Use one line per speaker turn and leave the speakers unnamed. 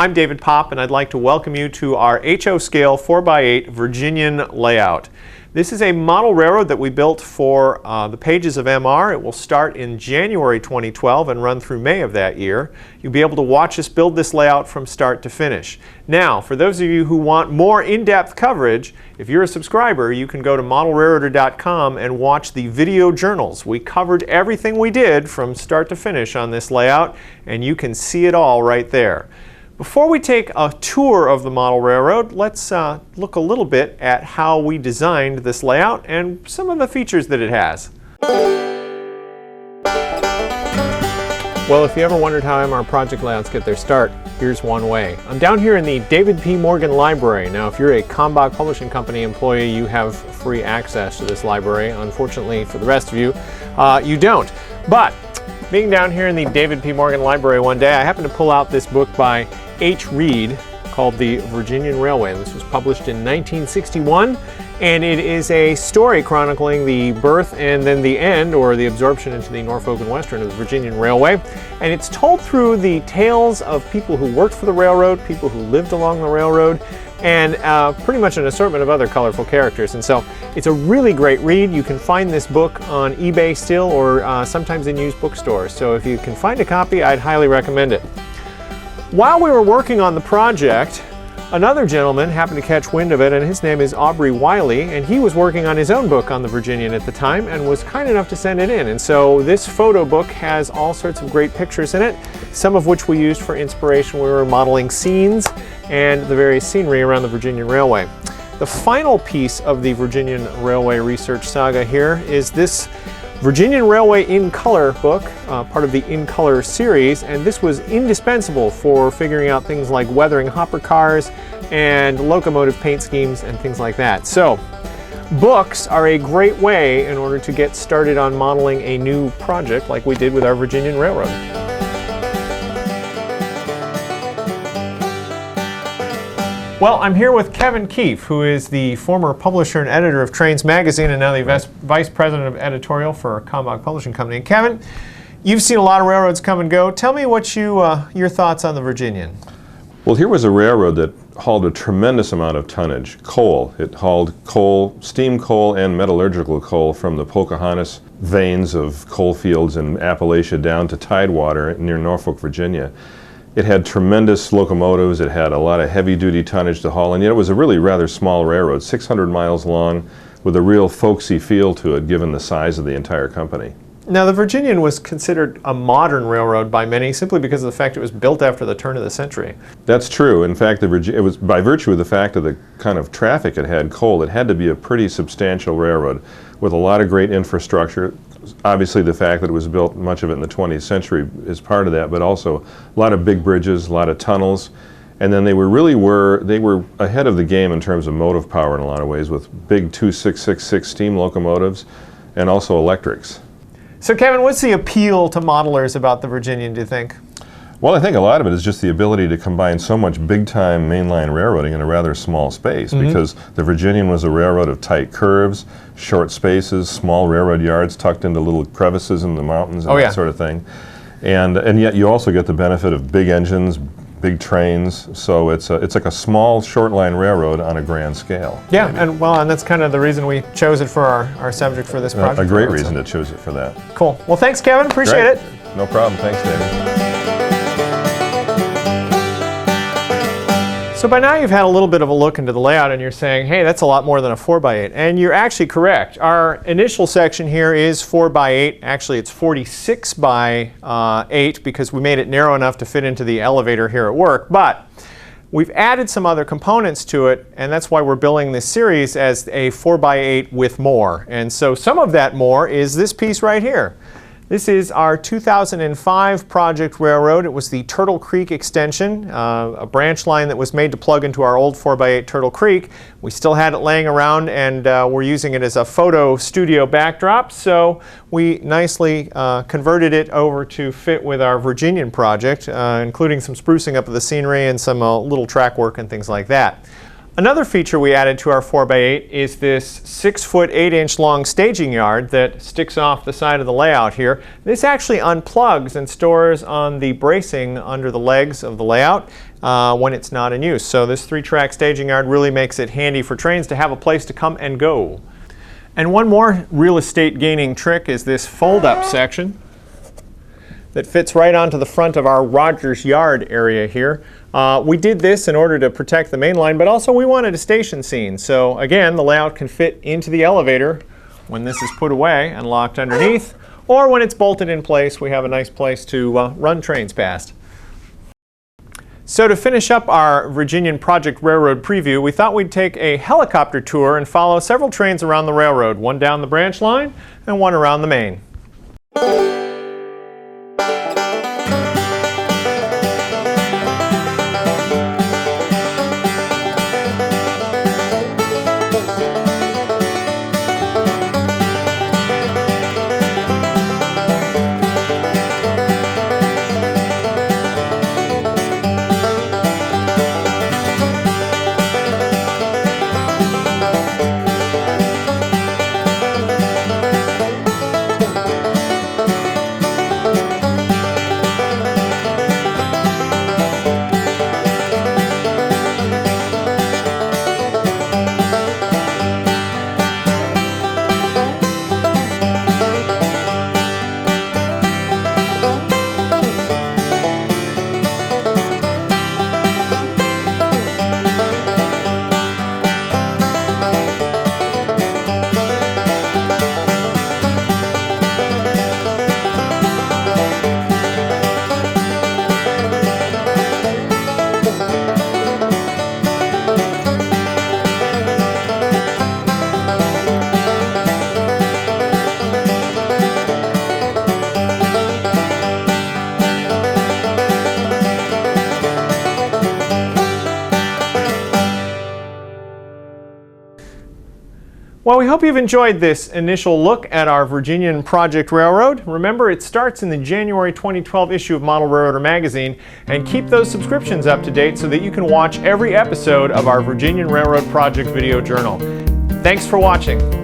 I'm David Popp, and I'd like to welcome you to our HO scale 4x8 Virginian layout. This is a model railroad that we built for the pages of MR. It will start in January 2012 and run through May of that year. You'll be able to watch us build this layout from start to finish. Now, for those of you who want more in-depth coverage, if you're a subscriber, you can go to modelrailroader.com and watch the video journals. We covered everything we did from start to finish on this layout, and you can see it all right there. Before we take a tour of the model railroad, let's look a little bit at how we designed this layout and some of the features that it has. Well, if you ever wondered how MR project layouts get their start, here's one way. I'm down here in the David P. Morgan Library. Now, if you're a Combach Publishing Company employee, you have free access to this library. Unfortunately, for the rest of you, you don't. But being down here in the David P. Morgan Library one day, I happened to pull out this book by H. Reed called The Virginian Railway. This was published in 1961, and it is a story chronicling the birth and then the end, or the absorption into the Norfolk and Western of the Virginian Railway. And it's told through the tales of people who worked for the railroad, people who lived along the railroad, and pretty much an assortment of other colorful characters. And so it's a really great read. You can find this book on eBay still, or sometimes in used bookstores. So if you can find a copy, I'd highly recommend it. While we were working on the project, another gentleman happened to catch wind of it, and his name is Aubrey Wiley, and he was working on his own book on the Virginian at the time and was kind enough to send it in. And so this photo book has all sorts of great pictures in it, some of which we used for inspiration when we were modeling scenes and the various scenery around the Virginian Railway. The final piece of the Virginian Railway research saga here is this Virginian Railway in Color book, part of the In Color series, and this was indispensable for figuring out things like weathering hopper cars and locomotive paint schemes and things like that. So, books are a great way in order to get started on modeling a new project like we did with our Virginian Railroad. Well, I'm here with Kevin Keefe, who is the former publisher and editor of Trains Magazine and now the vice president of editorial for Combach Publishing Company. And Kevin, you've seen a lot of railroads come and go. Tell me what your thoughts on the Virginian.
Well, here was a railroad that hauled a tremendous amount of tonnage, coal. It hauled coal, steam coal and metallurgical coal from the Pocahontas veins of coal fields in Appalachia down to Tidewater near Norfolk, Virginia. It had tremendous locomotives, it had a lot of heavy-duty tonnage to haul, and yet it was a really rather small railroad, 600 miles long, with a real folksy feel to it, given the size of the entire company.
Now, the Virginian was considered a modern railroad by many simply because of the fact it was built after the turn of the century.
That's true. In fact, it was by virtue of the fact of the kind of traffic it had coal, it had to be a pretty substantial railroad with a lot of great infrastructure. Obviously, the fact that it was built, much of it in the 20th century, is part of that, but also a lot of big bridges, a lot of tunnels, and then they were ahead of the game in terms of motive power in a lot of ways, with big 2666 steam locomotives and also electrics.
So, Kevin, what's the appeal to modelers about the Virginian, do you think?
Well, I think a lot of it is just the ability to combine so much big-time mainline railroading in a rather small space, because the Virginian was a railroad of tight curves, short spaces, small railroad yards tucked into little crevices in the mountains and that sort of thing. And yet you also get the benefit of big engines, big trains, so it's like a small short-line railroad on a grand scale.
Yeah, and that's kind of the reason we chose it for our subject for this project.
A great reason to choose it for that.
Cool. Well, thanks, Kevin. Appreciate it.
No problem. Thanks, David.
So by now you've had a little bit of a look into the layout and you're saying, hey, that's a lot more than a 4x8. And you're actually correct. Our initial section here is 4x8. Actually, it's 46 by 8 because we made it narrow enough to fit into the elevator here at work. But we've added some other components to it, and that's why we're billing this series as a 4x8 with more. And so some of that more is this piece right here. This is our 2005 project railroad. It was the Turtle Creek extension, a branch line that was made to plug into our old 4x8 Turtle Creek. We still had it laying around, and we're using it as a photo studio backdrop, so we nicely converted it over to fit with our Virginian project, including some sprucing up of the scenery and some little track work and things like that. Another feature we added to our 4x8 is this 6-foot 8-inch long staging yard that sticks off the side of the layout here. This actually unplugs and stores on the bracing under the legs of the layout. when it's not in use. So this 3-track staging yard really makes it handy for trains to have a place to come and go. And one more real estate gaining trick is this fold-up section that fits right onto the front of our Rogers Yard area here. We did this in order to protect the main line, but also we wanted a station scene. So again, the layout can fit into the elevator when this is put away and locked underneath, or when it's bolted in place, we have a nice place to run trains past. So to finish up our Virginian Project Railroad preview, we thought we'd take a helicopter tour and follow several trains around the railroad, one down the branch line and one around the main. Well, we hope you've enjoyed this initial look at our Virginian Project Railroad. Remember, it starts in the January 2012 issue of Model Railroader magazine, and keep those subscriptions up to date so that you can watch every episode of our Virginian Railroad Project video journal. Thanks for watching.